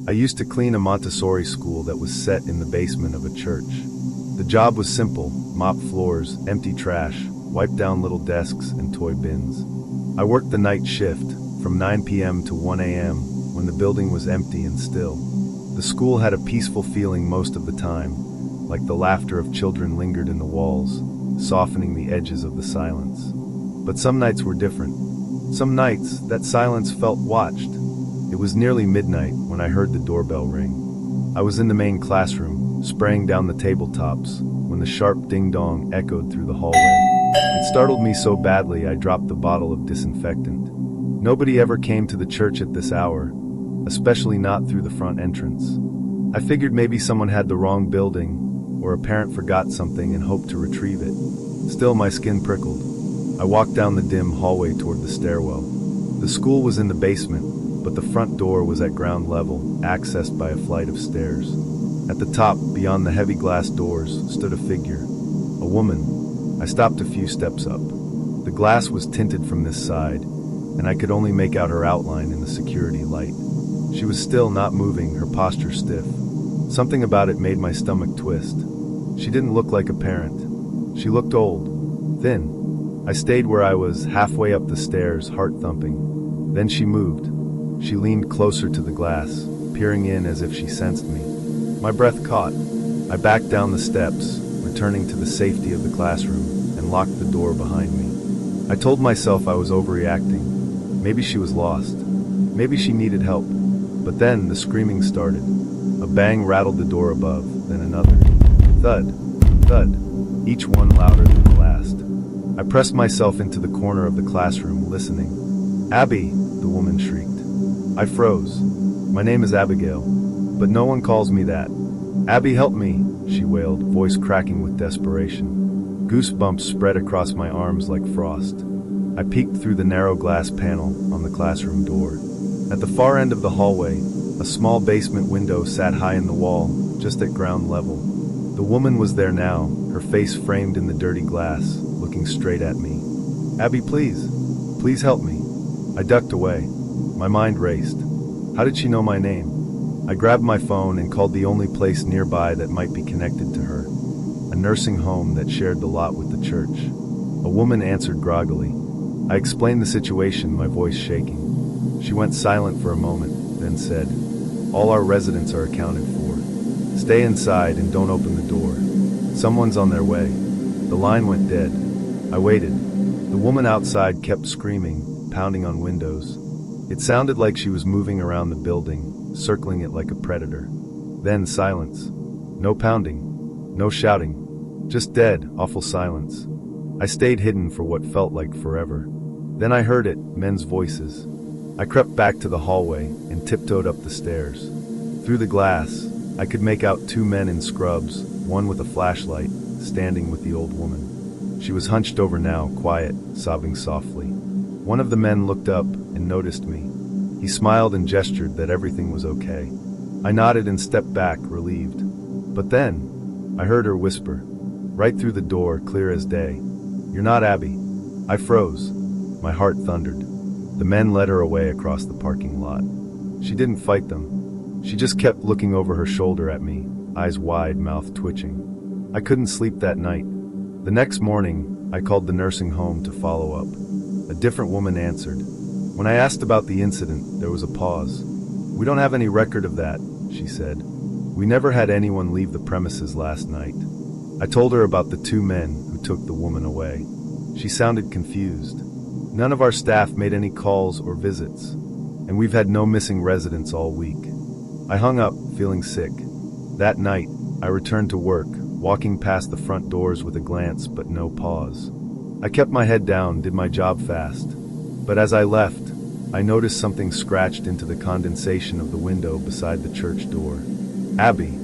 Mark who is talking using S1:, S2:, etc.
S1: I used to clean a Montessori school that was set in the basement of a church. The job was simple: mop floors, empty trash, wipe down little desks and toy bins. I worked the night shift, from 9 p.m. to 1 a.m., when the building was empty and still. The school had a peaceful feeling most of the time, like the laughter of children lingered in the walls, softening the edges of the silence. But some nights were different. Some nights, that silence felt watched. It was nearly midnight when I heard the doorbell ring. I was in the main classroom, spraying down the tabletops, when the sharp ding-dong echoed through the hallway. It startled me so badly I dropped the bottle of disinfectant. Nobody ever came to the church at this hour, especially not through the front entrance. I figured maybe someone had the wrong building, or a parent forgot something and hoped to retrieve it. Still, my skin prickled. I walked down the dim hallway toward the stairwell. The school was in the basement, but the front door was at ground level, accessed by a flight of stairs. At the top, beyond the heavy glass doors, stood a figure. A woman. I stopped a few steps up. The glass was tinted from this side, and I could only make out her outline in the security light. She was still, not moving, her posture stiff. Something about it made my stomach twist. She didn't look like a parent. She looked old, thin. I stayed where I was, halfway up the stairs, heart thumping. Then she moved. She leaned closer to the glass, peering in as if she sensed me. My breath caught. I backed down the steps, returning to the safety of the classroom, and locked the door behind me. I told myself I was overreacting. Maybe she was lost. Maybe she needed help. But then the screaming started. A bang rattled the door above, then another. Thud, thud, each one louder than the last. I pressed myself into the corner of the classroom, listening. "Abby," the woman shrieked. I froze. My name is Abigail, but no one calls me that. "Abby, help me," she wailed, voice cracking with desperation. Goosebumps spread across my arms like frost. I peeked through the narrow glass panel on the classroom door. At the far end of the hallway, a small basement window sat high in the wall, just at ground level. The woman was there now, her face framed in the dirty glass, looking straight at me. "Abby, please. Please help me." I ducked away. My mind raced. How did she know my name? I grabbed my phone and called the only place nearby that might be connected to her, a nursing home that shared the lot with the church. A woman answered groggily. I explained the situation, my voice shaking. She went silent for a moment, then said, "All our residents are accounted for. Stay inside and don't open the door. Someone's on their way." The line went dead. I waited. The woman outside kept screaming, pounding on windows. It sounded like she was moving around the building, circling it like a predator. Then silence. No pounding. No shouting. Just dead, awful silence. I stayed hidden for what felt like forever. Then I heard it, men's voices. I crept back to the hallway and tiptoed up the stairs. Through the glass, I could make out two men in scrubs, one with a flashlight, standing with the old woman. She was hunched over now, quiet, sobbing softly. One of the men looked up and noticed me. He smiled and gestured that everything was okay. I nodded and stepped back, relieved. But then, I heard her whisper, right through the door, clear as day, "You're not Abby." I froze. My heart thundered. The men led her away across the parking lot. She didn't fight them. She just kept looking over her shoulder at me, eyes wide, mouth twitching. I couldn't sleep that night. The next morning, I called the nursing home to follow up. A different woman answered. When I asked about the incident, there was a pause. "We don't have any record of that," she said. "We never had anyone leave the premises last night." I told her about the two men who took the woman away. She sounded confused. "None of our staff made any calls or visits, and we've had no missing residents all week." I hung up, feeling sick. That night, I returned to work, walking past the front doors with a glance but no pause. I kept my head down, did my job fast. But as I left, I noticed something scratched into the condensation of the window beside the church door. "Abby,"